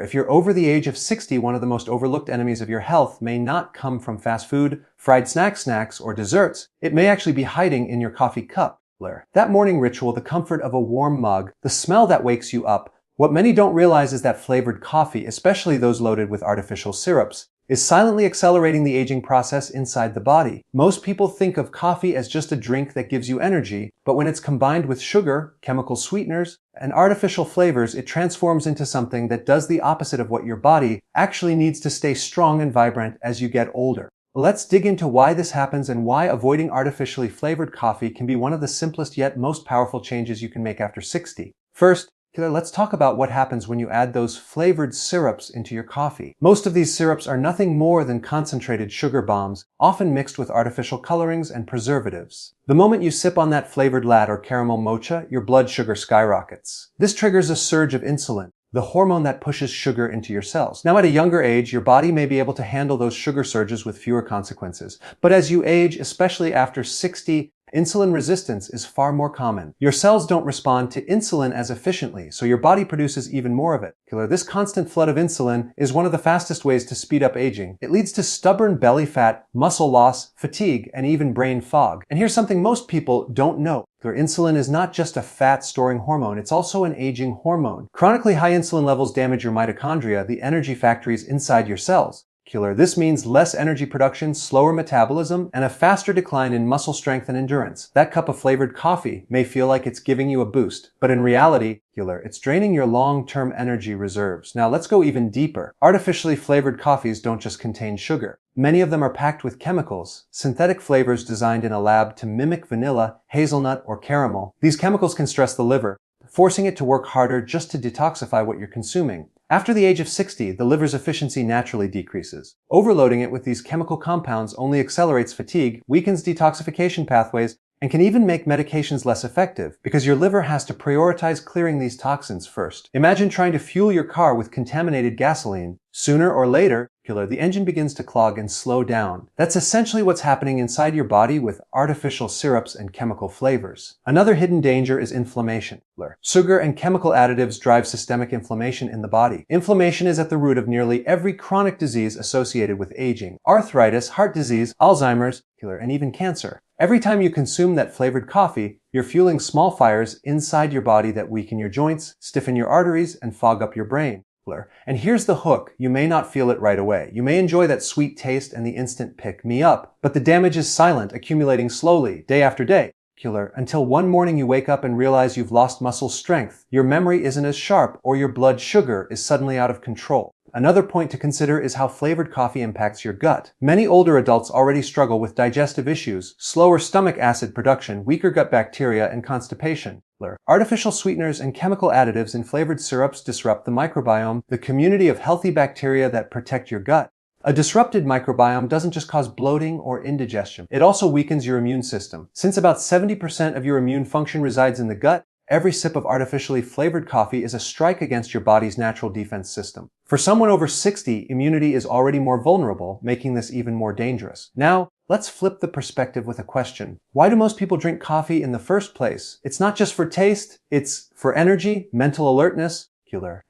If you're over the age of 60, one of the most overlooked enemies of your health may not come from fast food, fried snacks, or desserts. It may actually be hiding in your coffee cup. That morning ritual, the comfort of a warm mug, the smell that wakes you up. What many don't realize is that flavored coffee, especially those loaded with artificial syrups, is silently accelerating the aging process inside the body. Most people think of coffee as just a drink that gives you energy, but when it's combined with sugar, chemical sweeteners, and artificial flavors, it transforms into something that does the opposite of what your body actually needs to stay strong and vibrant as you get older. Let's dig into why this happens and why avoiding artificially flavored coffee can be one of the simplest yet most powerful changes you can make after 60. First, let's talk about what happens when you add those flavored syrups into your coffee. Most of these syrups are nothing more than concentrated sugar bombs, often mixed with artificial colorings and preservatives. The moment you sip on that flavored latte or caramel mocha, your blood sugar skyrockets. This triggers a surge of insulin, the hormone that pushes sugar into your cells. Now, at a younger age, your body may be able to handle those sugar surges with fewer consequences. But as you age, especially after 60, insulin resistance is far more common. Your cells don't respond to insulin as efficiently, so your body produces even more of it. This constant flood of insulin is one of the fastest ways to speed up aging. It leads to stubborn belly fat, muscle loss, fatigue, and even brain fog. And here's something most people don't know. Insulin is not just a fat-storing hormone, it's also an aging hormone. Chronically high insulin levels damage your mitochondria, the energy factories inside your cells. This means less energy production, slower metabolism, and a faster decline in muscle strength and endurance. That cup of flavored coffee may feel like it's giving you a boost, but in reality, it's draining your long-term energy reserves. Now let's go even deeper. Artificially flavored coffees don't just contain sugar. Many of them are packed with chemicals, synthetic flavors designed in a lab to mimic vanilla, hazelnut, or caramel. These chemicals can stress the liver, forcing it to work harder just to detoxify what you're consuming. After the age of 60, the liver's efficiency naturally decreases. Overloading it with these chemical compounds only accelerates fatigue, weakens detoxification pathways, and can even make medications less effective because your liver has to prioritize clearing these toxins first. Imagine trying to fuel your car with contaminated gasoline. Sooner or later, the engine begins to clog and slow down. That's essentially what's happening inside your body with artificial syrups and chemical flavors. Another hidden danger is inflammation. Sugar and chemical additives drive systemic inflammation in the body. Inflammation is at the root of nearly every chronic disease associated with aging: arthritis, heart disease, Alzheimer's, and even cancer. Every time you consume that flavored coffee, you're fueling small fires inside your body that weaken your joints, stiffen your arteries, and fog up your brain. And here's the hook. You may not feel it right away. You may enjoy that sweet taste and the instant pick-me-up, but the damage is silent, accumulating slowly, day after day. Until one morning you wake up and realize you've lost muscle strength, your memory isn't as sharp, or your blood sugar is suddenly out of control. Another point to consider is how flavored coffee impacts your gut. Many older adults already struggle with digestive issues, slower stomach acid production, weaker gut bacteria, and constipation. Artificial sweeteners and chemical additives in flavored syrups disrupt the microbiome, the community of healthy bacteria that protect your gut. A disrupted microbiome doesn't just cause bloating or indigestion. It also weakens your immune system. Since about 70% of your immune function resides in the gut, every sip of artificially flavored coffee is a strike against your body's natural defense system. For someone over 60, immunity is already more vulnerable, making this even more dangerous. Now, let's flip the perspective with a question. Why do most people drink coffee in the first place? It's not just for taste, it's for energy, mental alertness,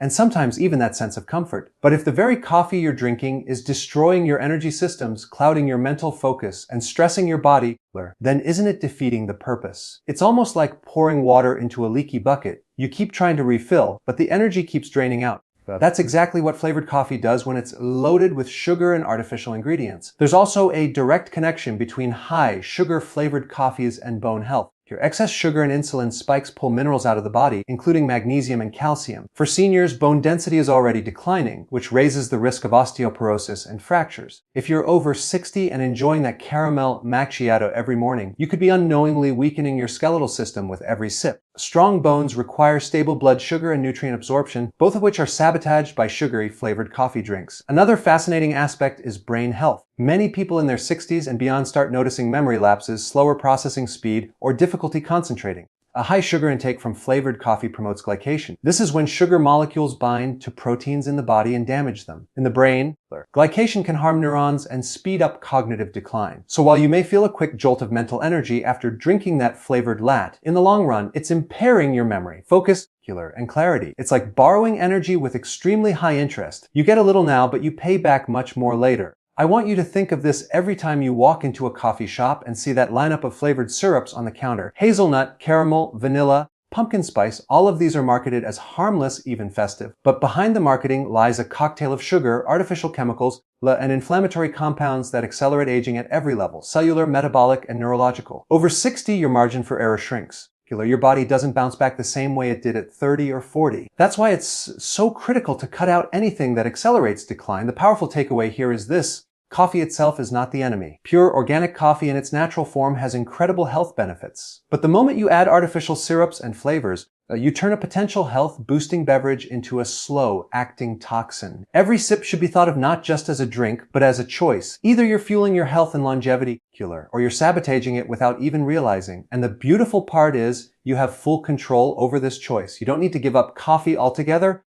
and sometimes even that sense of comfort. But if the very coffee you're drinking is destroying your energy systems, clouding your mental focus, and stressing your body, then isn't it defeating the purpose? It's almost like pouring water into a leaky bucket. You keep trying to refill, but the energy keeps draining out. That's exactly what flavored coffee does when it's loaded with sugar and artificial ingredients. There's also a direct connection between high sugar-flavored coffees and bone health. Your excess sugar and insulin spikes pull minerals out of the body, including magnesium and calcium. For seniors, bone density is already declining, which raises the risk of osteoporosis and fractures. If you're over 60 and enjoying that caramel macchiato every morning, you could be unknowingly weakening your skeletal system with every sip. Strong bones require stable blood sugar and nutrient absorption, both of which are sabotaged by sugary flavored coffee drinks. Another fascinating aspect is brain health. Many people in their 60s and beyond start noticing memory lapses, slower processing speed, or difficulty concentrating. A high sugar intake from flavored coffee promotes glycation. This is when sugar molecules bind to proteins in the body and damage them. In the brain, glycation can harm neurons and speed up cognitive decline. So while you may feel a quick jolt of mental energy after drinking that flavored latte, in the long run, it's impairing your memory, focus, and clarity. It's like borrowing energy with extremely high interest. You get a little now, but you pay back much more later. I want you to think of this every time you walk into a coffee shop and see that lineup of flavored syrups on the counter. Hazelnut, caramel, vanilla, pumpkin spice, all of these are marketed as harmless, even festive. But behind the marketing lies a cocktail of sugar, artificial chemicals, and inflammatory compounds that accelerate aging at every level: cellular, metabolic, and neurological. Over 60, your margin for error shrinks. Your body doesn't bounce back the same way it did at 30 or 40. That's why it's so critical to cut out anything that accelerates decline. The powerful takeaway here is this: coffee itself is not the enemy. Pure organic coffee in its natural form has incredible health benefits. But the moment you add artificial syrups and flavors, you turn a potential health-boosting beverage into a slow-acting toxin. Every sip should be thought of not just as a drink, but as a choice. Either you're fueling your health and longevity, or you're sabotaging it without even realizing. And the beautiful part is, you have full control over this choice. You don't need to give up coffee altogether.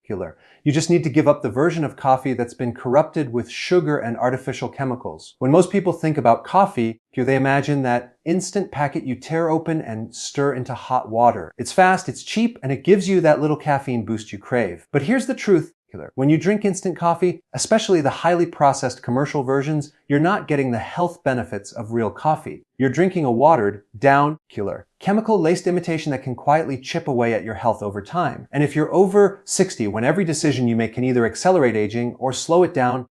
You just need to give up the version of coffee that's been corrupted with sugar and artificial chemicals. When most people think about coffee, they imagine that instant packet you tear open and stir into hot water. It's fast, it's cheap, and it gives you that little caffeine boost you crave. But here's the truth. When you drink instant coffee, especially the highly processed commercial versions, you're not getting the health benefits of real coffee. You're drinking a watered down, chemical-laced imitation that can quietly chip away at your health over time. And if you're over 60, when every decision you make can either accelerate aging or slow it down,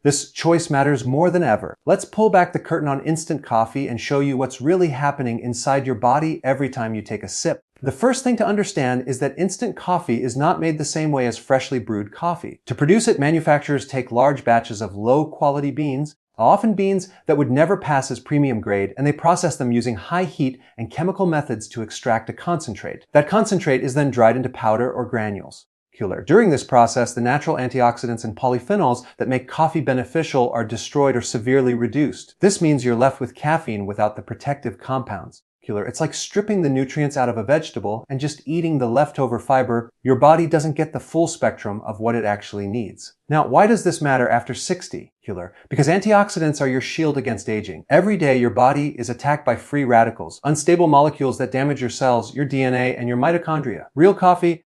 this choice matters more than ever. Let's pull back the curtain on instant coffee and show you what's really happening inside your body every time you take a sip. The first thing to understand is that instant coffee is not made the same way as freshly brewed coffee. To produce it, manufacturers take large batches of low-quality beans, often beans that would never pass as premium grade, and they process them using high heat and chemical methods to extract a concentrate. That concentrate is then dried into powder or granules. During this process, the natural antioxidants and polyphenols that make coffee beneficial are destroyed or severely reduced. This means you're left with caffeine without the protective compounds. It's like stripping the nutrients out of a vegetable and just eating the leftover fiber. Your body doesn't get the full spectrum of what it actually needs. Now, why does this matter after 60? Because antioxidants are your shield against aging. Every day, your body is attacked by free radicals, unstable molecules that damage your cells, your DNA, and your mitochondria. Real coffee,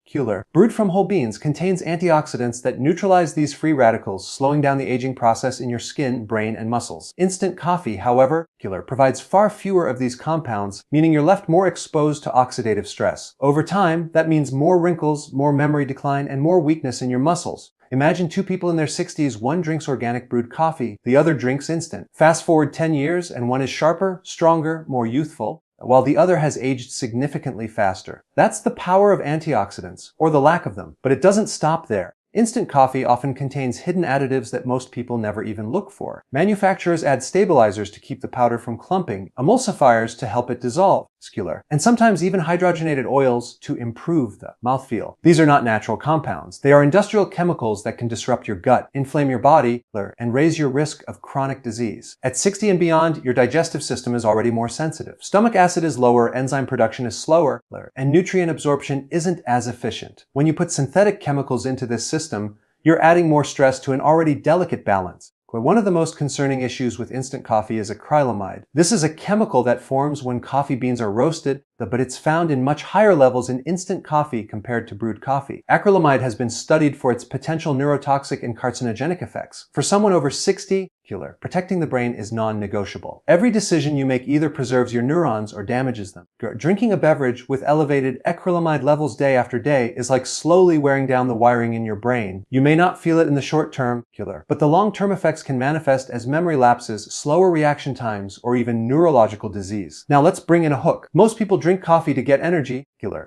brewed from whole beans, contains antioxidants that neutralize these free radicals, slowing down the aging process in your skin, brain, and muscles. Instant coffee, however, provides far fewer of these compounds, meaning you're left more exposed to oxidative stress. Over time, that means more wrinkles, more memory decline, and more weakness in your muscles. Imagine two people in their 60s, one drinks organic brewed coffee, the other drinks instant. Fast forward 10 years, and one is sharper, stronger, more youthful, while the other has aged significantly faster. That's the power of antioxidants, or the lack of them. But it doesn't stop there. Instant coffee often contains hidden additives that most people never even look for. Manufacturers add stabilizers to keep the powder from clumping, emulsifiers to help it dissolve, and sometimes even hydrogenated oils to improve the mouthfeel. These are not natural compounds. They are industrial chemicals that can disrupt your gut, inflame your body, and raise your risk of chronic disease. At 60 and beyond, your digestive system is already more sensitive. Stomach acid is lower, enzyme production is slower, and nutrient absorption isn't as efficient. When you put synthetic chemicals into this system, you're adding more stress to an already delicate balance. One of the most concerning issues with instant coffee is acrylamide. This is a chemical that forms when coffee beans are roasted, but it's found in much higher levels in instant coffee compared to brewed coffee. Acrylamide has been studied for its potential neurotoxic and carcinogenic effects. For someone over 60, protecting the brain is non-negotiable. Every decision you make either preserves your neurons or damages them. Drinking a beverage with elevated acrylamide levels day after day is like slowly wearing down the wiring in your brain. You may not feel it in the short term, but the long-term effects can manifest as memory lapses, slower reaction times, or even neurological disease. Now let's bring in a hook. Most people drink coffee to get energy,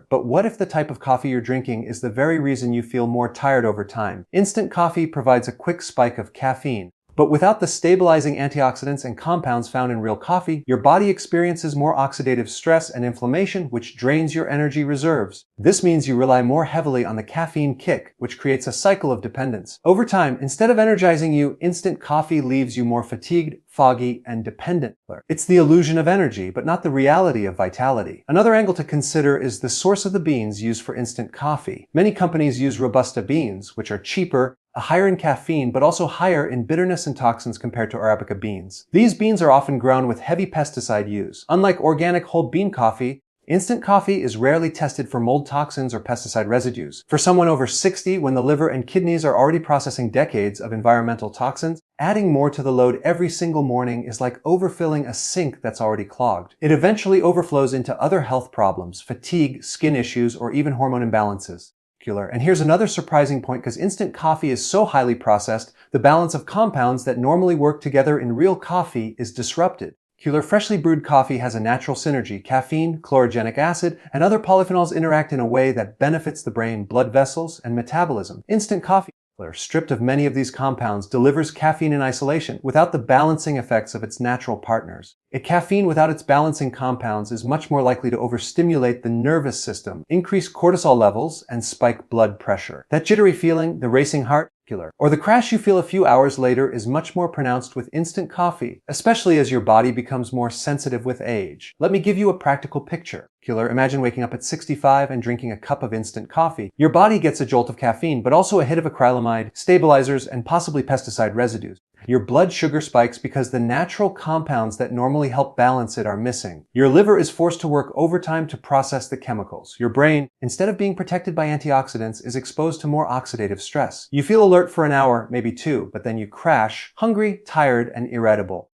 but what if the type of coffee you're drinking is the very reason you feel more tired over time? Instant coffee provides a quick spike of caffeine. But without the stabilizing antioxidants and compounds found in real coffee, your body experiences more oxidative stress and inflammation, which drains your energy reserves. This means you rely more heavily on the caffeine kick, which creates a cycle of dependence. Over time, instead of energizing you, instant coffee leaves you more fatigued, foggy, and dependent. It's the illusion of energy, but not the reality of vitality. Another angle to consider is the source of the beans used for instant coffee. Many companies use Robusta beans, which are cheaper, higher in caffeine, but also higher in bitterness and toxins compared to Arabica beans. These beans are often grown with heavy pesticide use. Unlike organic whole bean coffee, Instant coffee is rarely tested for mold toxins or pesticide residues. For someone over 60, when the liver and kidneys are already processing decades of environmental toxins, adding more to the load every single morning is like overfilling a sink that's already clogged. It eventually overflows into other health problems, fatigue, skin issues, or even hormone imbalances. And here's another surprising point, because instant coffee is so highly processed, the balance of compounds that normally work together in real coffee is disrupted. Freshly brewed coffee has a natural synergy. Caffeine, chlorogenic acid, and other polyphenols interact in a way that benefits the brain, blood vessels, and metabolism. Instant coffee, stripped of many of these compounds, delivers caffeine in isolation without the balancing effects of its natural partners. Caffeine without its balancing compounds is much more likely to overstimulate the nervous system, increase cortisol levels, and spike blood pressure. That jittery feeling, the racing heart, or the crash you feel a few hours later is much more pronounced with instant coffee, especially as your body becomes more sensitive with age. Let me give you a practical picture. Imagine waking up at 65 and drinking a cup of instant coffee. Your body gets a jolt of caffeine, but also a hit of acrylamide, stabilizers, and possibly pesticide residues. Your blood sugar spikes because the natural compounds that normally help balance it are missing. Your liver is forced to work overtime to process the chemicals. Your brain, instead of being protected by antioxidants, is exposed to more oxidative stress. You feel alert for an hour, maybe two, but then you crash, hungry, tired, and irritable.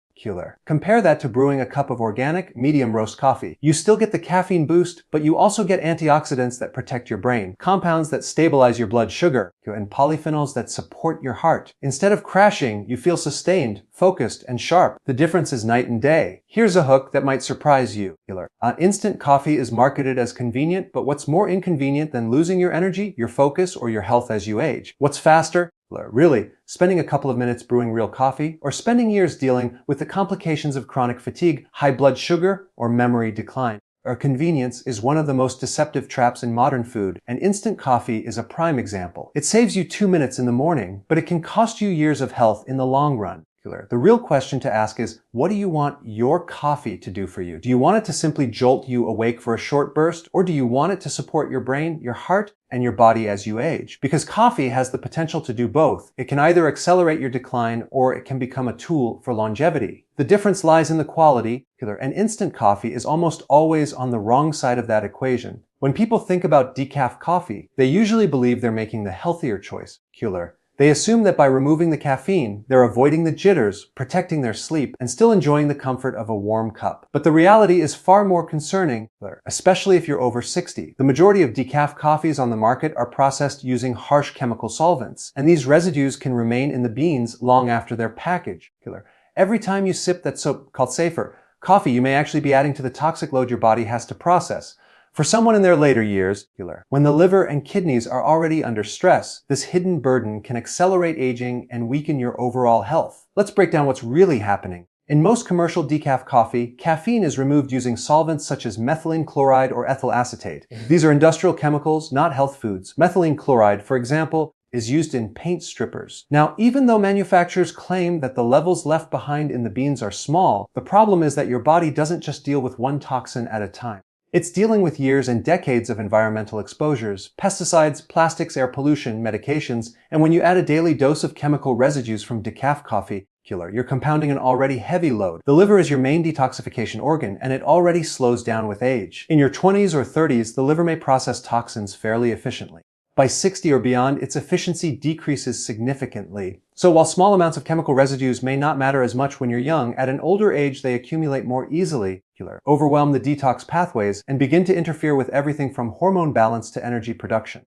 Compare that to brewing a cup of organic, medium roast coffee. You still get the caffeine boost, but you also get antioxidants that protect your brain, compounds that stabilize your blood sugar, and polyphenols that support your heart. Instead of crashing, you feel sustained, focused, and sharp. The difference is night and day. Here's a hook that might surprise you. Instant coffee is marketed as convenient, but what's more inconvenient than losing your energy, your focus, or your health as you age? What's faster? Really, spending a couple of minutes brewing real coffee, or spending years dealing with the complications of chronic fatigue, high blood sugar, or memory decline. Convenience is one of the most deceptive traps in modern food, and instant coffee is a prime example. It saves you 2 minutes in the morning, but it can cost you years of health in the long run. The real question to ask is, what do you want your coffee to do for you? Do you want it to simply jolt you awake for a short burst, or do you want it to support your brain, your heart, and your body as you age? Because coffee has the potential to do both. It can either accelerate your decline, or it can become a tool for longevity. The difference lies in the quality, and instant coffee is almost always on the wrong side of that equation. When people think about decaf coffee, they usually believe they're making the healthier choice. They assume that by removing the caffeine, they're avoiding the jitters, protecting their sleep, and still enjoying the comfort of a warm cup. But the reality is far more concerning, especially if you're over 60. The majority of decaf coffees on the market are processed using harsh chemical solvents, and these residues can remain in the beans long after they're packaged. Every time you sip that so-called safer coffee, you may actually be adding to the toxic load your body has to process. For someone in their later years, when the liver and kidneys are already under stress, this hidden burden can accelerate aging and weaken your overall health. Let's break down what's really happening. In most commercial decaf coffee, caffeine is removed using solvents such as methylene chloride or ethyl acetate. These are industrial chemicals, not health foods. Methylene chloride, for example, is used in paint strippers. Now, even though manufacturers claim that the levels left behind in the beans are small, the problem is that your body doesn't just deal with one toxin at a time. It's dealing with years and decades of environmental exposures, pesticides, plastics, air pollution, medications, and when you add a daily dose of chemical residues from decaf coffee, you're compounding an already heavy load. The liver is your main detoxification organ, and it already slows down with age. In your 20s or 30s, the liver may process toxins fairly efficiently. By 60 or beyond, its efficiency decreases significantly. So while small amounts of chemical residues may not matter as much when you're young, at an older age they accumulate more easily, overwhelm the detox pathways, and begin to interfere with everything from hormone balance to energy production.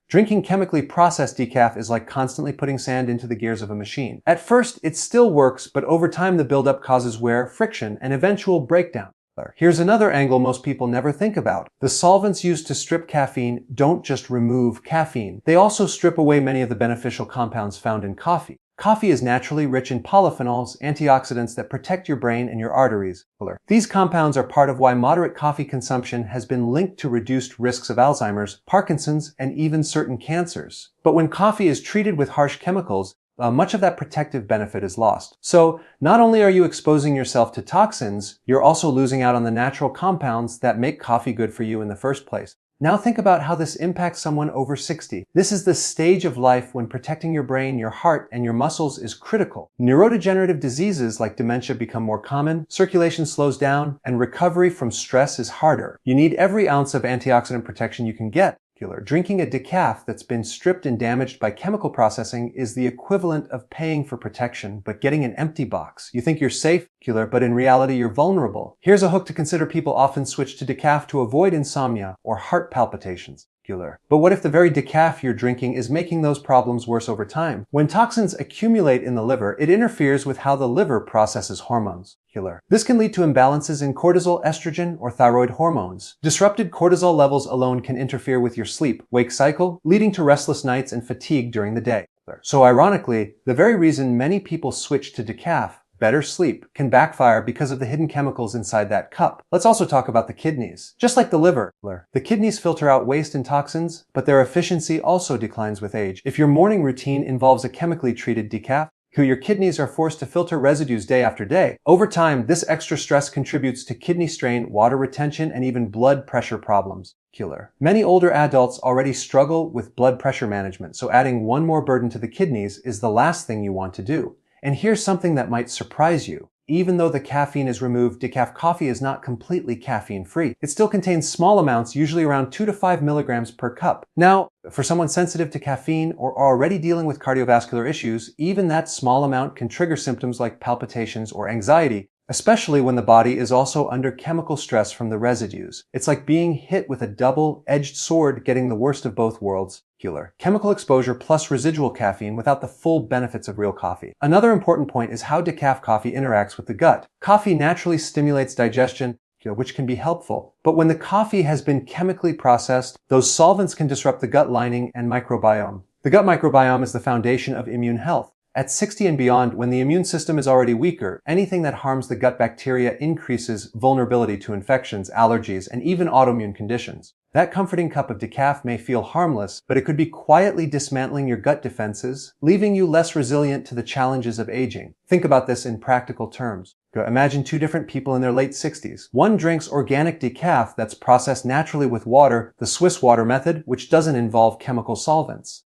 Drinking chemically processed decaf is like constantly putting sand into the gears of a machine. At first, it still works, but over time the buildup causes wear, friction, and eventual breakdown. Here's another angle most people never think about. The solvents used to strip caffeine don't just remove caffeine. They also strip away many of the beneficial compounds found in coffee. Coffee is naturally rich in polyphenols, antioxidants that protect your brain and your arteries. These compounds are part of why moderate coffee consumption has been linked to reduced risks of Alzheimer's, Parkinson's, and even certain cancers. But when coffee is treated with harsh chemicals, much of that protective benefit is lost. So not only are you exposing yourself to toxins, you're also losing out on the natural compounds that make coffee good for you in the first place. Now think about how this impacts someone over 60. This is the stage of life when protecting your brain, your heart, and your muscles is critical. Neurodegenerative diseases like dementia become more common, circulation slows down, and recovery from stress is harder. You need every ounce of antioxidant protection you can get. Drinking a decaf that's been stripped and damaged by chemical processing is the equivalent of paying for protection, but getting an empty box. You think you're safe, but in reality you're vulnerable. Here's a hook to consider: people often switch to decaf to avoid insomnia or heart palpitations. But what if the very decaf you're drinking is making those problems worse over time? When toxins accumulate in the liver, it interferes with how the liver processes hormones. This can lead to imbalances in cortisol, estrogen, or thyroid hormones. Disrupted cortisol levels alone can interfere with your sleep-wake cycle, leading to restless nights and fatigue during the day. So ironically, the very reason many people switch to decaf, better sleep, can backfire because of the hidden chemicals inside that cup. Let's also talk about the kidneys. Just like the liver, the kidneys filter out waste and toxins, but their efficiency also declines with age. If your morning routine involves a chemically treated decaf, your kidneys are forced to filter residues day after day. Over time, this extra stress contributes to kidney strain, water retention, and even blood pressure problems. Many older adults already struggle with blood pressure management, so adding one more burden to the kidneys is the last thing you want to do. And here's something that might surprise you. Even though the caffeine is removed, decaf coffee is not completely caffeine-free. It still contains small amounts, usually around 2 to 5 milligrams per cup. Now, for someone sensitive to caffeine or already dealing with cardiovascular issues, even that small amount can trigger symptoms like palpitations or anxiety, especially when the body is also under chemical stress from the residues. It's like being hit with a double-edged sword, getting the worst of both worlds. Chemical exposure plus residual caffeine without the full benefits of real coffee. Another important point is how decaf coffee interacts with the gut. Coffee naturally stimulates digestion, which can be helpful. But when the coffee has been chemically processed, those solvents can disrupt the gut lining and microbiome. The gut microbiome is the foundation of immune health. At 60 and beyond, when the immune system is already weaker, anything that harms the gut bacteria increases vulnerability to infections, allergies, and even autoimmune conditions. That comforting cup of decaf may feel harmless, but it could be quietly dismantling your gut defenses, leaving you less resilient to the challenges of aging. Think about this in practical terms. Imagine two different people in their late 60s. One drinks organic decaf that's processed naturally with water, the Swiss water method, which doesn't involve chemical solvents.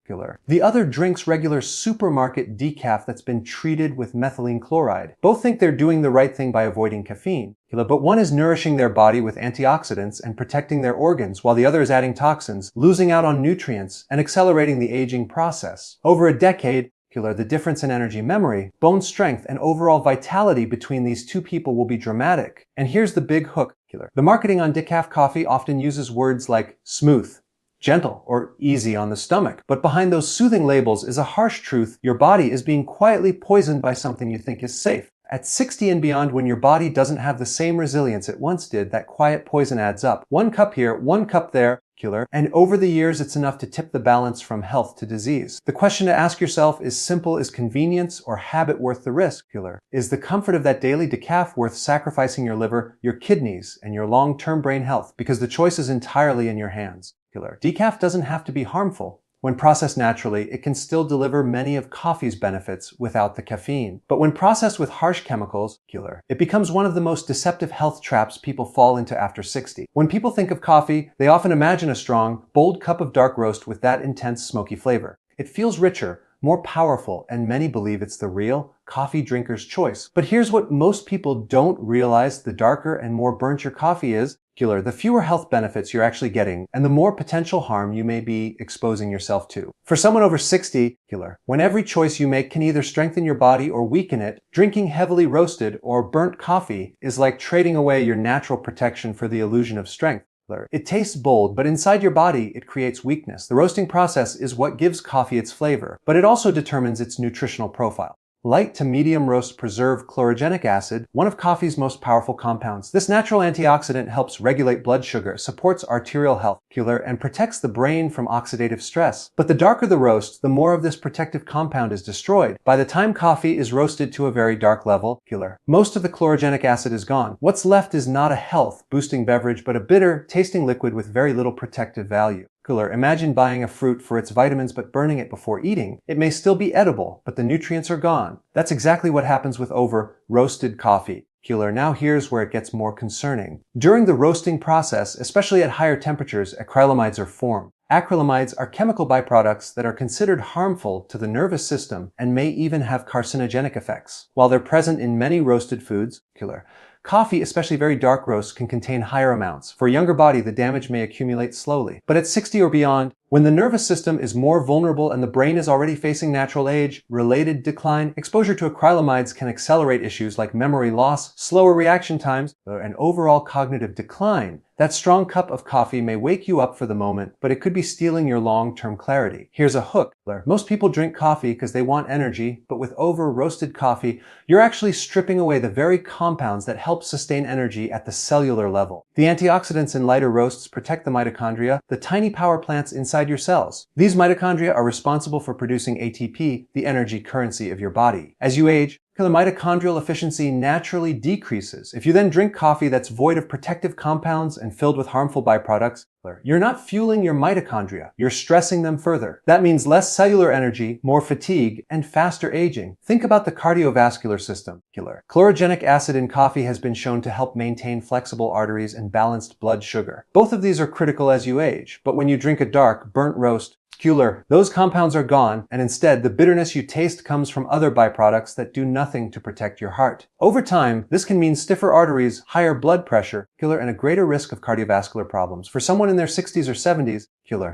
The other drinks regular supermarket decaf that's been treated with methylene chloride. Both think they're doing the right thing by avoiding caffeine. But one is nourishing their body with antioxidants and protecting their organs, while the other is adding toxins, losing out on nutrients, and accelerating the aging process. Over a decade, the difference in energy, memory, bone strength, and overall vitality between these two people will be dramatic. And here's the big hook. The marketing on decaf coffee often uses words like smooth, gentle, or easy on the stomach. But behind those soothing labels is a harsh truth: your body is being quietly poisoned by something you think is safe. At 60 and beyond, when your body doesn't have the same resilience it once did, that quiet poison adds up. 1 cup here, 1 cup there, and over the years it's enough to tip the balance from health to disease. The question to ask yourself is simple: is convenience or habit worth the risk? Is the comfort of that daily decaf worth sacrificing your liver, your kidneys, and your long-term brain health? Because the choice is entirely in your hands. Decaf doesn't have to be harmful. When processed naturally, it can still deliver many of coffee's benefits without the caffeine. But when processed with harsh chemicals, it becomes one of the most deceptive health traps people fall into after 60. When people think of coffee, they often imagine a strong, bold cup of dark roast with that intense smoky flavor. It feels richer, more powerful, and many believe it's the real coffee drinker's choice. But here's what most people don't realize: the darker and more burnt your coffee is, the fewer health benefits you're actually getting, and the more potential harm you may be exposing yourself to. For someone over 60, when every choice you make can either strengthen your body or weaken it, drinking heavily roasted or burnt coffee is like trading away your natural protection for the illusion of strength. It tastes bold, but inside your body it creates weakness. The roasting process is what gives coffee its flavor, but it also determines its nutritional profile. Light to medium roast preserve chlorogenic acid, one of coffee's most powerful compounds. This natural antioxidant helps regulate blood sugar, supports arterial health, and protects the brain from oxidative stress. But the darker the roast, the more of this protective compound is destroyed. By the time coffee is roasted to a very dark level, most of the chlorogenic acid is gone. What's left is not a health-boosting beverage, but a bitter, tasting liquid with very little protective value. Imagine buying a fruit for its vitamins but burning it before eating. It may still be edible, but the nutrients are gone. That's exactly what happens with over-roasted coffee. Now here's where it gets more concerning. During the roasting process, especially at higher temperatures, acrylamides are formed. Acrylamides are chemical byproducts that are considered harmful to the nervous system and may even have carcinogenic effects. While they're present in many roasted foods, coffee, especially very dark roasts, can contain higher amounts. For a younger body, the damage may accumulate slowly. But at 60 or beyond, when the nervous system is more vulnerable and the brain is already facing natural age-related decline, exposure to acrylamides can accelerate issues like memory loss, slower reaction times, and overall cognitive decline. That strong cup of coffee may wake you up for the moment, but it could be stealing your long-term clarity. Here's a hook. Most people drink coffee because they want energy, but with over-roasted coffee, you're actually stripping away the very compounds that help sustain energy at the cellular level. The antioxidants in lighter roasts protect the mitochondria, the tiny power plants inside your cells. These mitochondria are responsible for producing ATP, the energy currency of your body. As you age, the mitochondrial efficiency naturally decreases. If you then drink coffee that's void of protective compounds and filled with harmful byproducts, you're not fueling your mitochondria, you're stressing them further. That means less cellular energy, more fatigue, and faster aging. Think about the cardiovascular system. Chlorogenic acid in coffee has been shown to help maintain flexible arteries and balanced blood sugar. Both of these are critical as you age, but when you drink a dark, burnt roast, those compounds are gone, and instead the bitterness you taste comes from other byproducts that do nothing to protect your heart. Over time, this can mean stiffer arteries, higher blood pressure, and a greater risk of cardiovascular problems. For someone in their 60s or 70s,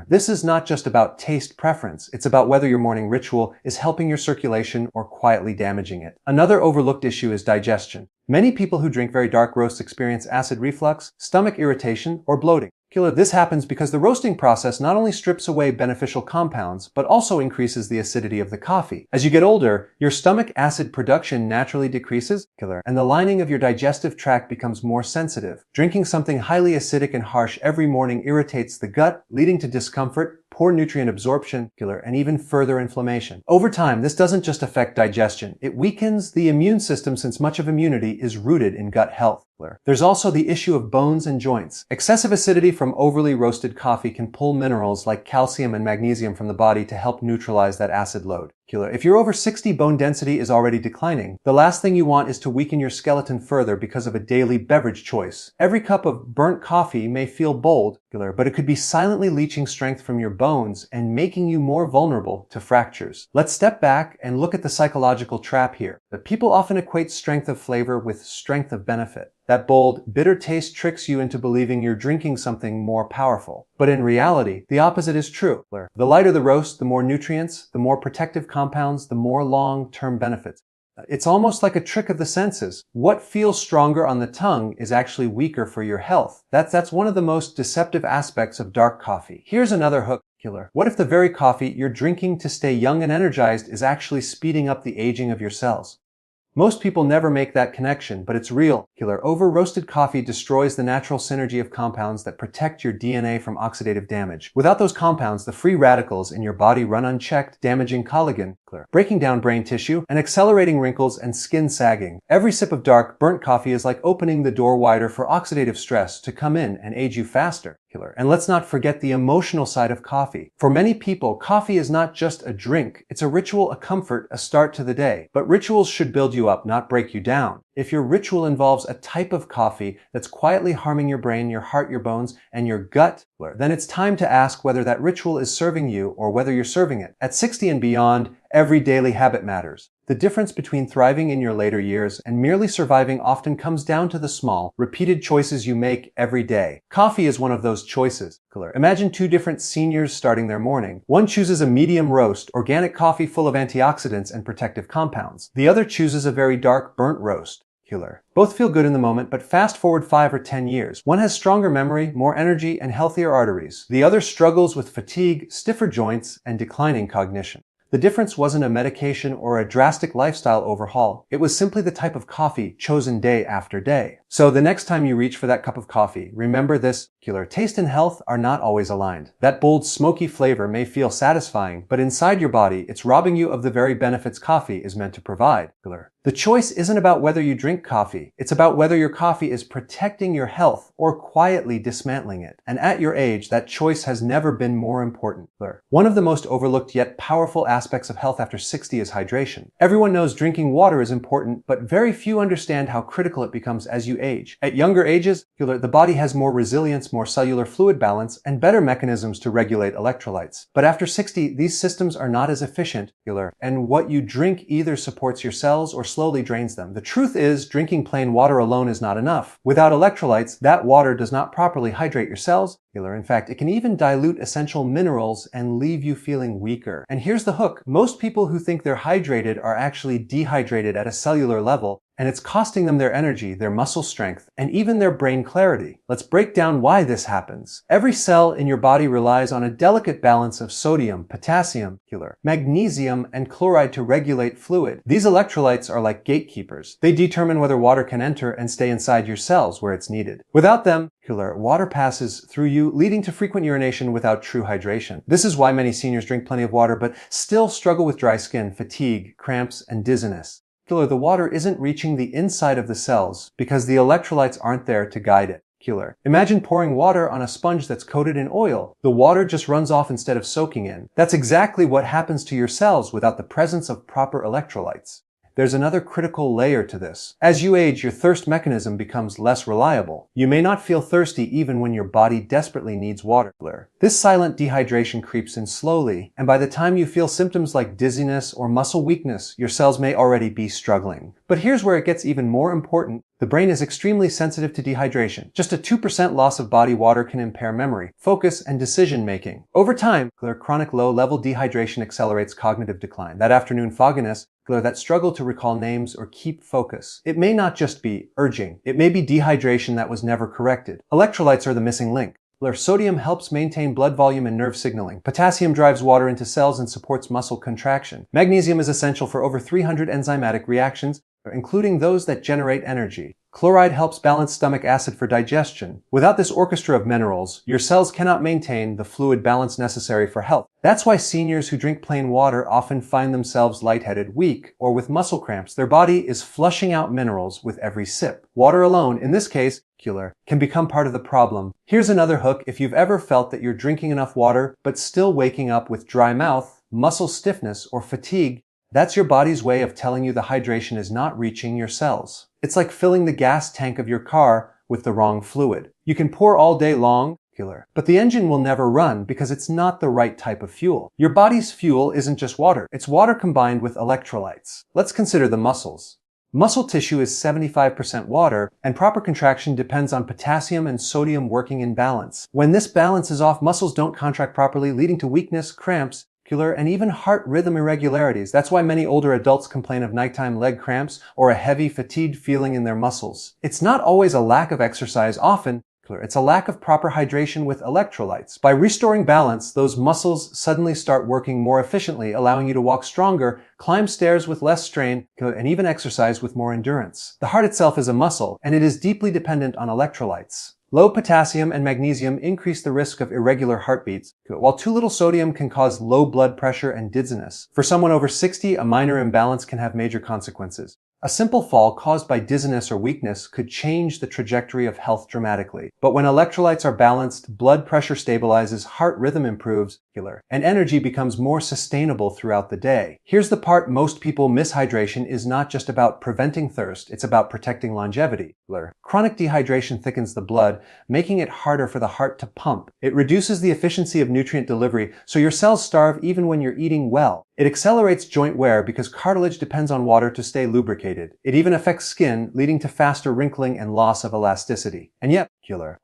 this is not just about taste preference. It's about whether your morning ritual is helping your circulation or quietly damaging it. Another overlooked issue is digestion. Many people who drink very dark roasts experience acid reflux, stomach irritation, or bloating. This happens because the roasting process not only strips away beneficial compounds, but also increases the acidity of the coffee. As you get older, your stomach acid production naturally decreases, and the lining of your digestive tract becomes more sensitive. Drinking something highly acidic and harsh every morning irritates the gut, leading to discomfort, poor nutrient absorption, and even further inflammation. Over time, this doesn't just affect digestion. It weakens the immune system since much of immunity is rooted in gut health. There's also the issue of bones and joints. Excessive acidity from overly roasted coffee can pull minerals like calcium and magnesium from the body to help neutralize that acid load. If you're over 60, bone density is already declining. The last thing you want is to weaken your skeleton further because of a daily beverage choice. Every cup of burnt coffee may feel bold, but it could be silently leaching strength from your bones and making you more vulnerable to fractures. Let's step back and look at the psychological trap here. People often equate strength of flavor with strength of benefit. That bold, bitter taste tricks you into believing you're drinking something more powerful. But in reality, the opposite is true. The lighter the roast, the more nutrients, the more protective compounds, the more long-term benefits. It's almost like a trick of the senses. What feels stronger on the tongue is actually weaker for your health. That's one of the most deceptive aspects of dark coffee. Here's another hook. What if the very coffee you're drinking to stay young and energized is actually speeding up the aging of your cells? Most people never make that connection, but it's real. Over-roasted coffee destroys the natural synergy of compounds that protect your DNA from oxidative damage. Without those compounds, the free radicals in your body run unchecked, damaging collagen, breaking down brain tissue, and accelerating wrinkles and skin sagging. Every sip of dark, burnt coffee is like opening the door wider for oxidative stress to come in and age you faster. And let's not forget the emotional side of coffee. For many people, coffee is not just a drink. It's a ritual, a comfort, a start to the day. But rituals should build you up, not break you down. If your ritual involves a type of coffee that's quietly harming your brain, your heart, your bones, and your gut, then it's time to ask whether that ritual is serving you or whether you're serving it. At 60 and beyond, every daily habit matters. The difference between thriving in your later years and merely surviving often comes down to the small, repeated choices you make every day. Coffee is one of those choices. Imagine two different seniors starting their morning. One chooses a medium roast, organic coffee full of antioxidants and protective compounds. The other chooses a very dark, burnt roast. Both feel good in the moment, but fast forward 5 or 10 years. One has stronger memory, more energy, and healthier arteries. The other struggles with fatigue, stiffer joints, and declining cognition. The difference wasn't a medication or a drastic lifestyle overhaul. It was simply the type of coffee chosen day after day. So the next time you reach for that cup of coffee, remember this: taste and health are not always aligned. That bold, smoky flavor may feel satisfying, but inside your body, it's robbing you of the very benefits coffee is meant to provide. The choice isn't about whether you drink coffee. It's about whether your coffee is protecting your health or quietly dismantling it. And at your age, that choice has never been more important. One of the most overlooked yet powerful aspects of health after 60 is hydration. Everyone knows drinking water is important, but very few understand how critical it becomes as you age. At younger ages, the body has more resilience, more cellular fluid balance, and better mechanisms to regulate electrolytes. But after 60, these systems are not as efficient, and what you drink either supports your cells or slowly drains them. The truth is, drinking plain water alone is not enough. Without electrolytes, that water does not properly hydrate your cells. In fact, it can even dilute essential minerals and leave you feeling weaker. And here's the hook. Most people who think they're hydrated are actually dehydrated at a cellular level, and it's costing them their energy, their muscle strength, and even their brain clarity. Let's break down why this happens. Every cell in your body relies on a delicate balance of sodium, potassium, magnesium, and chloride to regulate fluid. These electrolytes are like gatekeepers. They determine whether water can enter and stay inside your cells where it's needed. Without them, water passes through you, leading to frequent urination without true hydration. This is why many seniors drink plenty of water, but still struggle with dry skin, fatigue, cramps, and dizziness. The water isn't reaching the inside of the cells because the electrolytes aren't there to guide it. Imagine pouring water on a sponge that's coated in oil. The water just runs off instead of soaking in. That's exactly what happens to your cells without the presence of proper electrolytes. There's another critical layer to this. As you age, your thirst mechanism becomes less reliable. You may not feel thirsty even when your body desperately needs water. This silent dehydration creeps in slowly, and by the time you feel symptoms like dizziness or muscle weakness, your cells may already be struggling. But here's where it gets even more important. The brain is extremely sensitive to dehydration. Just a 2% loss of body water can impair memory, focus, and decision-making. Over time, chronic low-level dehydration accelerates cognitive decline. That afternoon fogginess, that struggle to recall names or keep focus. It may not just be urging. It may be dehydration that was never corrected. Electrolytes are the missing link. Sodium helps maintain blood volume and nerve signaling. Potassium drives water into cells and supports muscle contraction. Magnesium is essential for over 300 enzymatic reactions, including those that generate energy. Chloride helps balance stomach acid for digestion. Without this orchestra of minerals, your cells cannot maintain the fluid balance necessary for health. That's why seniors who drink plain water often find themselves lightheaded, weak, or with muscle cramps. Their body is flushing out minerals with every sip. Water alone, in this case, can become part of the problem. Here's another hook. If you've ever felt that you're drinking enough water, but still waking up with dry mouth, muscle stiffness, or fatigue, that's your body's way of telling you the hydration is not reaching your cells. It's like filling the gas tank of your car with the wrong fluid. You can pour all day long, but the engine will never run because it's not the right type of fuel. Your body's fuel isn't just water. It's water combined with electrolytes. Let's consider the muscles. Muscle tissue is 75% water, and proper contraction depends on potassium and sodium working in balance. When this balance is off, muscles don't contract properly, leading to weakness, cramps, and even heart rhythm irregularities. That's why many older adults complain of nighttime leg cramps or a heavy, fatigued feeling in their muscles. It's not always a lack of exercise. Often, it's a lack of proper hydration with electrolytes. By restoring balance, those muscles suddenly start working more efficiently, allowing you to walk stronger, climb stairs with less strain, and even exercise with more endurance. The heart itself is a muscle, and it is deeply dependent on electrolytes. Low potassium and magnesium increase the risk of irregular heartbeats, while too little sodium can cause low blood pressure and dizziness. For someone over 60, a minor imbalance can have major consequences. A simple fall caused by dizziness or weakness could change the trajectory of health dramatically. But when electrolytes are balanced, blood pressure stabilizes, heart rhythm improves, and energy becomes more sustainable throughout the day. Here's the part most people miss: hydration is not just about preventing thirst, it's about protecting longevity. Chronic dehydration thickens the blood, making it harder for the heart to pump. It reduces the efficiency of nutrient delivery, so your cells starve even when you're eating well. It accelerates joint wear because cartilage depends on water to stay lubricated. It even affects skin, leading to faster wrinkling and loss of elasticity. And yet,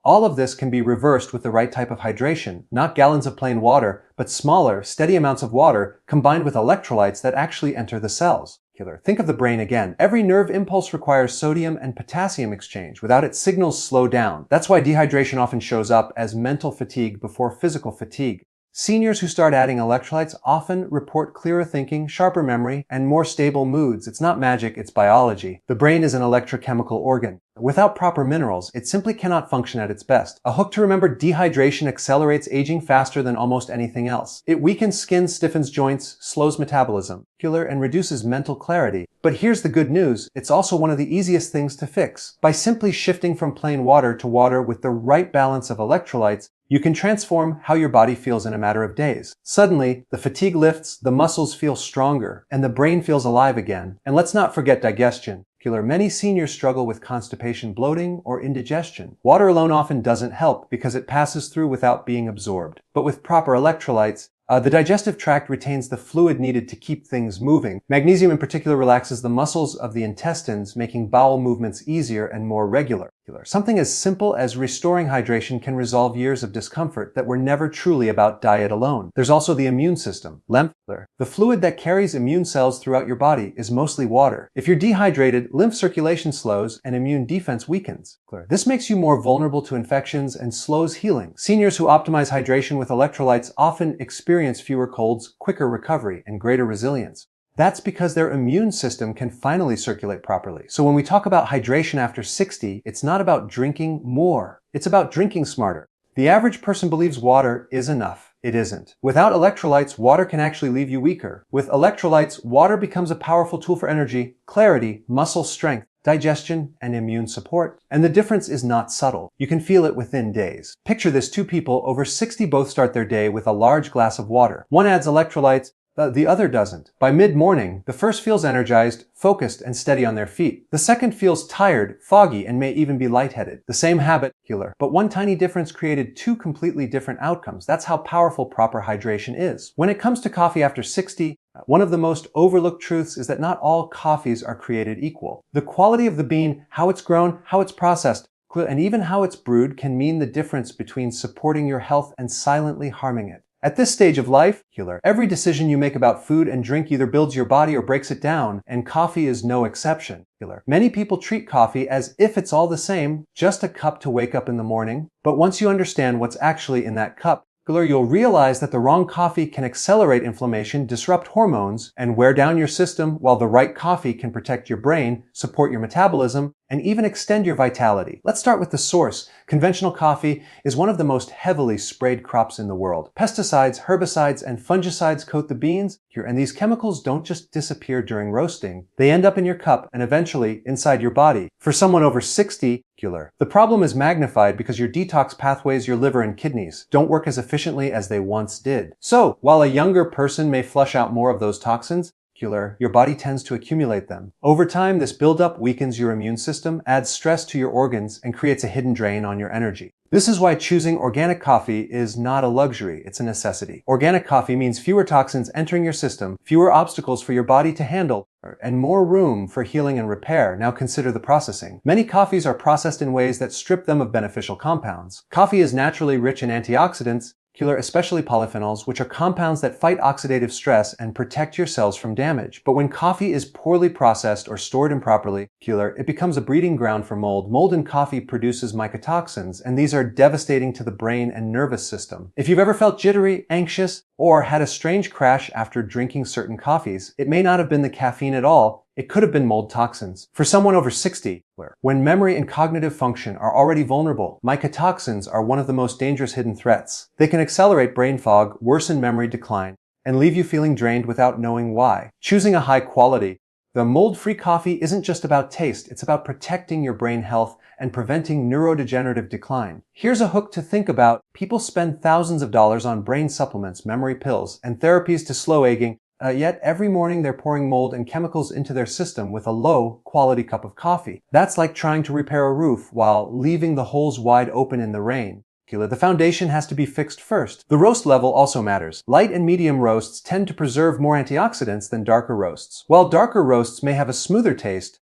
all of this can be reversed with the right type of hydration. Not gallons of plain water, but smaller, steady amounts of water combined with electrolytes that actually enter the cells. Think of the brain again. Every nerve impulse requires sodium and potassium exchange. Without it, signals slow down. That's why dehydration often shows up as mental fatigue before physical fatigue. Seniors who start adding electrolytes often report clearer thinking, sharper memory, and more stable moods. It's not magic, it's biology. The brain is an electrochemical organ. Without proper minerals, it simply cannot function at its best. A hook to remember: dehydration accelerates aging faster than almost anything else. It weakens skin, stiffens joints, slows metabolism, and reduces mental clarity. But here's the good news: it's also one of the easiest things to fix. By simply shifting from plain water to water with the right balance of electrolytes, you can transform how your body feels in a matter of days. Suddenly, the fatigue lifts, the muscles feel stronger, and the brain feels alive again. And let's not forget digestion. Many seniors struggle with constipation, bloating, or indigestion. Water alone often doesn't help because it passes through without being absorbed. But with proper electrolytes, the digestive tract retains the fluid needed to keep things moving. Magnesium in particular relaxes the muscles of the intestines, making bowel movements easier and more regular. Something as simple as restoring hydration can resolve years of discomfort that were never truly about diet alone. There's also the immune system. Lymph. The fluid that carries immune cells throughout your body is mostly water. If you're dehydrated, lymph circulation slows and immune defense weakens. This makes you more vulnerable to infections and slows healing. Seniors who optimize hydration with electrolytes often experience fewer colds, quicker recovery, and greater resilience. That's because their immune system can finally circulate properly. So when we talk about hydration after 60, it's not about drinking more. It's about drinking smarter. The average person believes water is enough. It isn't. Without electrolytes, water can actually leave you weaker. With electrolytes, water becomes a powerful tool for energy, clarity, muscle strength, digestion, and immune support. And the difference is not subtle. You can feel it within days. Picture this: two people over 60 both start their day with a large glass of water. One adds electrolytes, the other doesn't. By mid-morning, the first feels energized, focused, and steady on their feet. The second feels tired, foggy, and may even be lightheaded. The same habit, but one tiny difference created two completely different outcomes. That's how powerful proper hydration is. When it comes to coffee after 60, one of the most overlooked truths is that not all coffees are created equal. The quality of the bean, how it's grown, how it's processed, and even how it's brewed can mean the difference between supporting your health and silently harming it. At this stage of life, every decision you make about food and drink either builds your body or breaks it down, and coffee is no exception. Many people treat coffee as if it's all the same, just a cup to wake up in the morning. But once you understand what's actually in that cup, you'll realize that the wrong coffee can accelerate inflammation, disrupt hormones, and wear down your system, while the right coffee can protect your brain, support your metabolism, and even extend your vitality. Let's start with the source. Conventional coffee is one of the most heavily sprayed crops in the world. Pesticides, herbicides, and fungicides coat the beans, and these chemicals don't just disappear during roasting. They end up in your cup and eventually inside your body. For someone over 60, the problem is magnified because your detox pathways, your liver and kidneys, don't work as efficiently as they once did. So, while a younger person may flush out more of those toxins, your body tends to accumulate them. Over time, this buildup weakens your immune system, adds stress to your organs, and creates a hidden drain on your energy. This is why choosing organic coffee is not a luxury, it's a necessity. Organic coffee means fewer toxins entering your system, fewer obstacles for your body to handle, and more room for healing and repair. Now consider the processing. Many coffees are processed in ways that strip them of beneficial compounds. Coffee is naturally rich in antioxidants, especially polyphenols, which are compounds that fight oxidative stress and protect your cells from damage. But when coffee is poorly processed or stored improperly, it becomes a breeding ground for mold. Mold in coffee produces mycotoxins, and these are devastating to the brain and nervous system. If you've ever felt jittery, anxious, or had a strange crash after drinking certain coffees, it may not have been the caffeine at all. It could have been mold toxins. For someone over 60, when memory and cognitive function are already vulnerable, mycotoxins are one of the most dangerous hidden threats. They can accelerate brain fog, worsen memory decline, and leave you feeling drained without knowing why. Choosing a high quality, the mold-free coffee isn't just about taste, it's about protecting your brain health and preventing neurodegenerative decline. Here's a hook to think about. People spend thousands of dollars on brain supplements, memory pills, and therapies to slow aging, yet every morning they're pouring mold and chemicals into their system with a low-quality cup of coffee. That's like trying to repair a roof while leaving the holes wide open in the rain. The foundation has to be fixed first. The roast level also matters. Light and medium roasts tend to preserve more antioxidants than darker roasts. While darker roasts may have a smoother taste,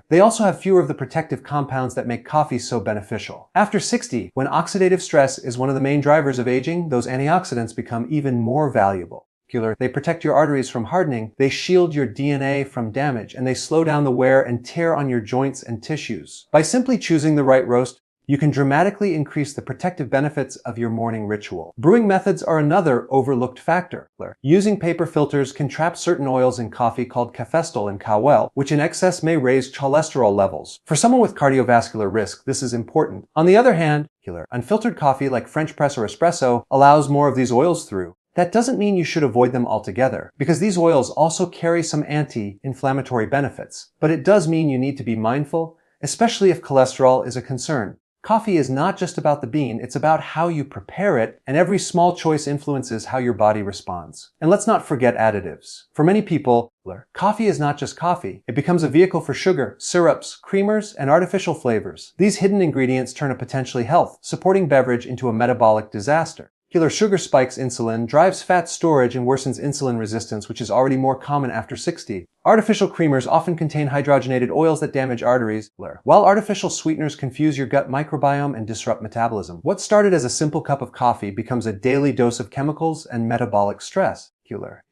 they also have fewer of the protective compounds that make coffee so beneficial. After 60, when oxidative stress is one of the main drivers of aging, those antioxidants become even more valuable. They protect your arteries from hardening, they shield your DNA from damage, and they slow down the wear and tear on your joints and tissues. By simply choosing the right roast, you can dramatically increase the protective benefits of your morning ritual. Brewing methods are another overlooked factor. Using paper filters can trap certain oils in coffee called cafestol and kawel, which in excess may raise cholesterol levels. For someone with cardiovascular risk, this is important. On the other hand, unfiltered coffee like French press or espresso allows more of these oils through. That doesn't mean you should avoid them altogether, because these oils also carry some anti-inflammatory benefits. But it does mean you need to be mindful, especially if cholesterol is a concern. Coffee is not just about the bean, it's about how you prepare it, and every small choice influences how your body responds. And let's not forget additives. For many people, coffee is not just coffee. It becomes a vehicle for sugar, syrups, creamers, and artificial flavors. These hidden ingredients turn a potentially health-supporting beverage into a metabolic disaster. Sugar spikes insulin, drives fat storage, and worsens insulin resistance, which is already more common after 60. Artificial creamers often contain hydrogenated oils that damage arteries, while artificial sweeteners confuse your gut microbiome and disrupt metabolism. What started as a simple cup of coffee becomes a daily dose of chemicals and metabolic stress.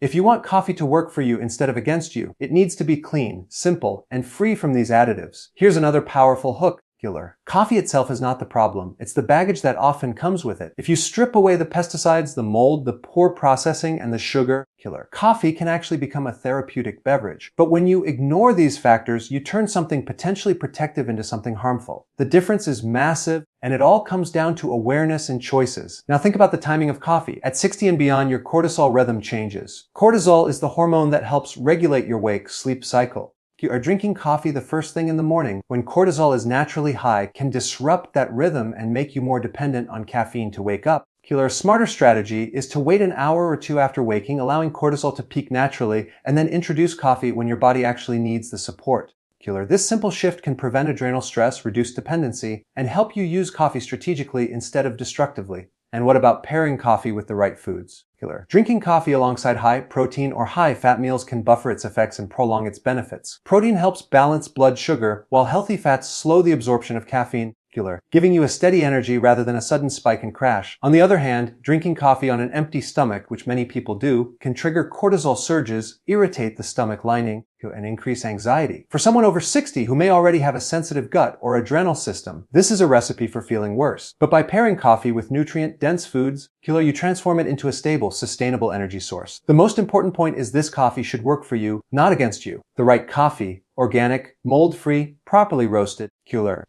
If you want coffee to work for you instead of against you, it needs to be clean, simple, and free from these additives. Here's another powerful hook. Coffee itself is not the problem. It's the baggage that often comes with it. If you strip away the pesticides, the mold, the poor processing, and the sugar, coffee can actually become a therapeutic beverage. But when you ignore these factors, you turn something potentially protective into something harmful. The difference is massive, and it all comes down to awareness and choices. Now think about the timing of coffee. At 60 and beyond, your cortisol rhythm changes. Cortisol is the hormone that helps regulate your wake-sleep cycle. Drinking coffee the first thing in the morning, when cortisol is naturally high, can disrupt that rhythm and make you more dependent on caffeine to wake up. A smarter strategy is to wait an hour or two after waking, allowing cortisol to peak naturally, and then introduce coffee when your body actually needs the support. This simple shift can prevent adrenal stress, reduce dependency, and help you use coffee strategically instead of destructively. And what about pairing coffee with the right foods? Drinking coffee alongside high protein or high fat meals can buffer its effects and prolong its benefits. Protein helps balance blood sugar, while healthy fats slow the absorption of caffeine, giving you a steady energy rather than a sudden spike and crash. On the other hand, drinking coffee on an empty stomach, which many people do, can trigger cortisol surges, irritate the stomach lining, and increase anxiety. For someone over 60 who may already have a sensitive gut or adrenal system, this is a recipe for feeling worse. But by pairing coffee with nutrient-dense foods, you transform it into a stable, sustainable energy source. The most important point is this coffee should work for you, not against you. The right coffee, organic, mold-free, properly roasted,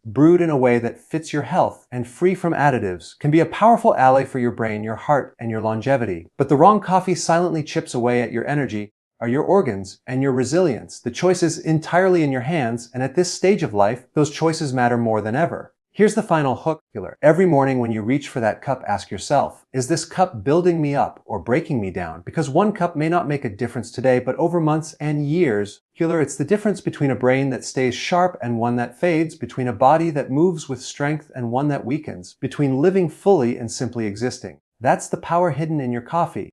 brewed in a way that fits your health and free from additives, can be a powerful ally for your brain, your heart, and your longevity. But the wrong coffee silently chips away at your energy, are your organs, and your resilience. The choice is entirely in your hands, and at this stage of life, those choices matter more than ever. Here's the final hook. Every morning when you reach for that cup, ask yourself, is this cup building me up or breaking me down? Because one cup may not make a difference today, but over months and years, it's the difference between a brain that stays sharp and one that fades, between a body that moves with strength and one that weakens, between living fully and simply existing. That's the power hidden in your coffee.